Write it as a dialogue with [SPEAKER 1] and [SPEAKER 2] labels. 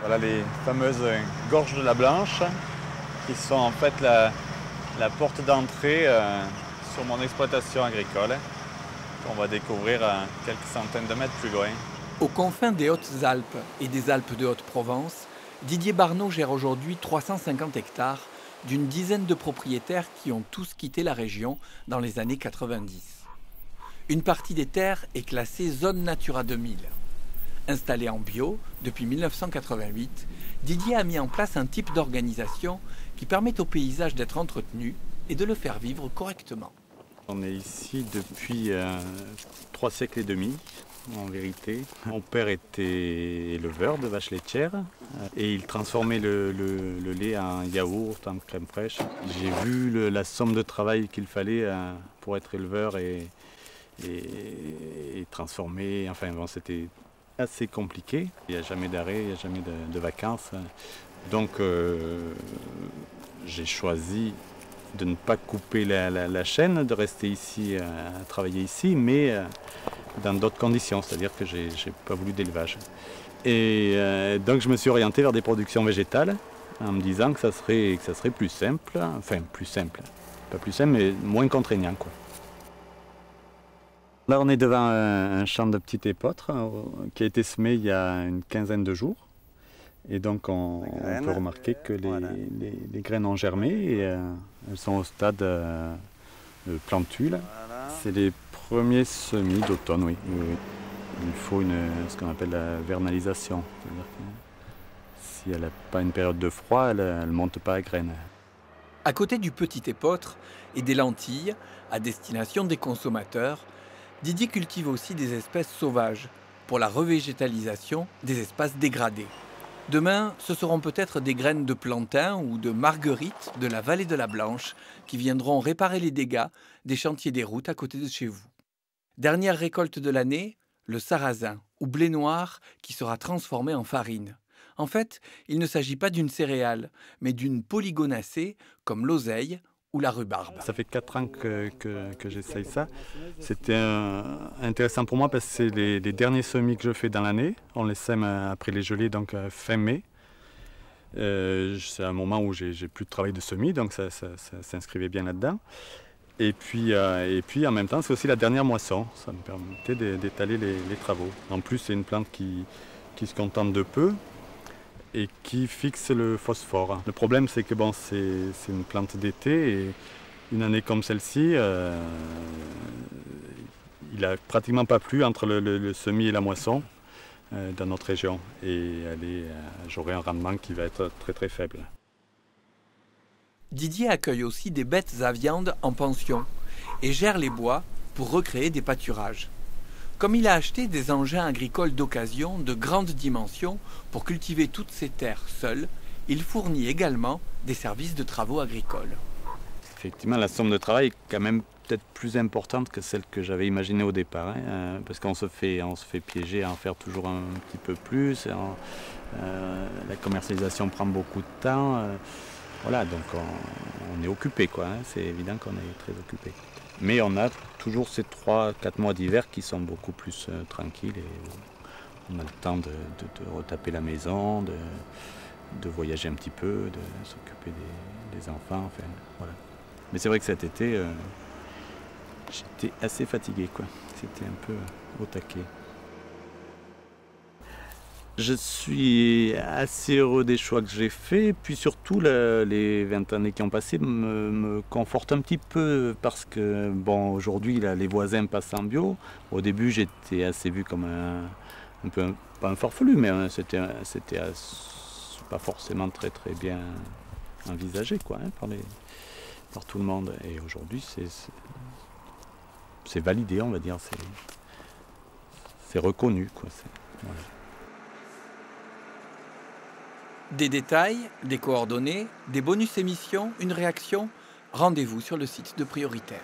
[SPEAKER 1] Voilà les fameuses gorges de la Blanche qui sont en fait la porte d'entrée sur mon exploitation agricole qu'on va découvrir quelques centaines de mètres plus loin.
[SPEAKER 2] Aux confins des Hautes-Alpes et des Alpes de Haute-Provence, Didier Barnaud gère aujourd'hui 350 hectares d'une dizaine de propriétaires qui ont tous quitté la région dans les années 90. Une partie des terres est classée zone Natura 2000. Installé en bio depuis 1988, Didier a mis en place un type d'organisation qui permet au paysage d'être entretenu et de le faire vivre correctement.
[SPEAKER 1] On est ici depuis 3 siècles et demi, en vérité. Mon père était éleveur de vaches laitières et il transformait le lait en yaourt, en crème fraîche. J'ai vu la somme de travail qu'il fallait pour être éleveur et transformer. Enfin bon, c'était assez compliqué. Il n'y a jamais d'arrêt, il n'y a jamais de vacances. Donc j'ai choisi de ne pas couper la chaîne, de rester ici, à travailler ici, mais dans d'autres conditions, c'est-à-dire que je n'ai pas voulu d'élevage. Et donc je me suis orienté vers des productions végétales en me disant que ça serait plus simple, enfin plus simple, pas plus simple, mais moins contraignant, quoi. Là on est devant un champ de petits épeautres qui a été semé il y a une quinzaine de jours. Et donc on peut remarquer que les graines ont germé et elles sont au stade plantu. C'est les premiers semis d'automne, oui. Il faut ce qu'on appelle la vernalisation. C'est-à-dire que si elle n'a pas une période de froid, elle ne monte pas à graines.
[SPEAKER 2] À côté du petit épeautre et des lentilles à destination des consommateurs, Didier cultive aussi des espèces sauvages pour la revégétalisation des espaces dégradés. Demain, ce seront peut-être des graines de plantain ou de marguerite de la vallée de la Blanche qui viendront réparer les dégâts des chantiers des routes à côté de chez vous. Dernière récolte de l'année, le sarrasin ou blé noir qui sera transformé en farine. En fait, il ne s'agit pas d'une céréale, mais d'une polygonacée comme l'oseille ou la rhubarbe.
[SPEAKER 1] Ça fait 4 ans que j'essaye ça. C'était intéressant pour moi parce que c'est les derniers semis que je fais dans l'année. On les sème après les gelées, donc fin mai. C'est un moment où j'ai plus de travail de semis, donc ça s'inscrivait bien là-dedans. Et puis en même temps, c'est aussi la dernière moisson. Ça me permettait d'étaler les travaux. En plus, c'est une plante qui se contente de peu et qui fixe le phosphore. Le problème, c'est que bon, c'est une plante d'été et une année comme celle-ci, il n'a pratiquement pas plu entre le semis et la moisson dans notre région. Et j'aurai un rendement qui va être très très faible.
[SPEAKER 2] Didier accueille aussi des bêtes à viande en pension et gère les bois pour recréer des pâturages. Comme il a acheté des engins agricoles d'occasion de grande dimension pour cultiver toutes ces terres seul, il fournit également des services de travaux agricoles.
[SPEAKER 1] Effectivement, la somme de travail est quand même peut-être plus importante que celle que j'avais imaginée au départ, parce qu'on se fait piéger à en faire toujours un petit peu plus. La commercialisation prend beaucoup de temps. Voilà, donc on est occupé, quoi. C'est évident qu'on est très occupé. Mais on a toujours ces 3-4 mois d'hiver qui sont beaucoup plus tranquilles et on a le temps de retaper la maison, de voyager un petit peu, de s'occuper des enfants, enfin, voilà. Mais c'est vrai que cet été, j'étais assez fatigué, quoi. C'était un peu au taquet. Je suis assez heureux des choix que j'ai faits, puis surtout les 20 années qui ont passé me confortent un petit peu parce que bon, aujourd'hui les voisins passent en bio. Au début j'étais assez vu comme un peu, pas un farfelu, mais c'était pas forcément très très bien envisagé, quoi, par tout le monde. Et aujourd'hui c'est validé, on va dire, c'est reconnu, quoi. Voilà.
[SPEAKER 2] Des détails, des coordonnées, des bonus émissions, une réaction, rendez-vous sur le site de Prioritaire.